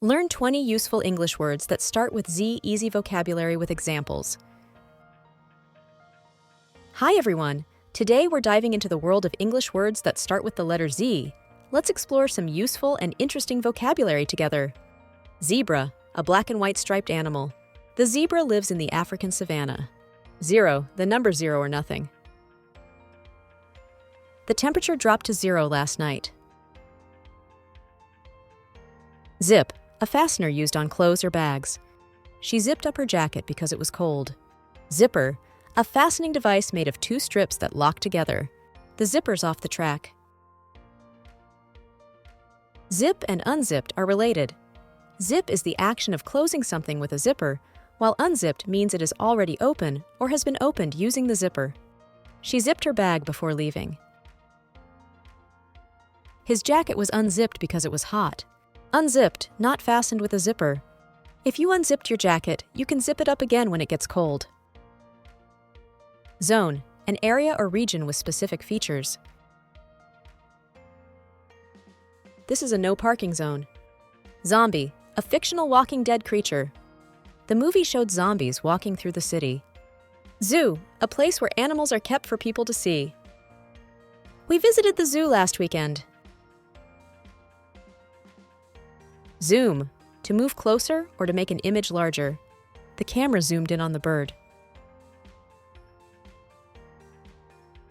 Learn 20 useful English words that start with Z. Easy vocabulary with examples. Hi everyone! Today we're diving into the world of English words that start with the letter Z. Let's explore some useful and interesting vocabulary together. Zebra, a black and white striped animal. The zebra lives in the African savanna. Zero, the number 0 or nothing. The temperature dropped to 0 last night. Zip, a fastener used on clothes or bags. She zipped up her jacket because it was cold. Zipper, a fastening device made of 2 strips that lock together. The zipper's off the track. Zip and unzipped are related. Zip is the action of closing something with a zipper, while unzipped means it is already open or has been opened using the zipper. She zipped her bag before leaving. His jacket was unzipped because it was hot. Unzipped, not fastened with a zipper. If you unzipped your jacket, you can zip it up again when it gets cold. Zone, an area or region with specific features. This is a no parking zone. Zombie, a fictional Walking Dead creature. The movie showed zombies walking through the city. Zoo, a place where animals are kept for people to see. We visited the zoo last weekend. Zoom, to move closer or to make an image larger. The camera zoomed in on the bird.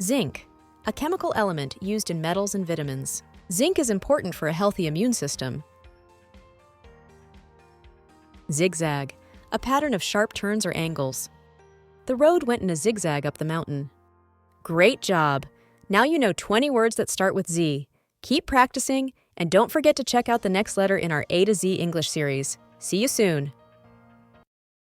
Zinc, a chemical element used in metals and vitamins. Zinc is important for a healthy immune system. Zigzag, a pattern of sharp turns or angles. The road went in a zigzag up the mountain. Great job! Now you know 20 words that start with Z. Keep practicing, and don't forget to check out the next letter in our A to Z English series. See you soon!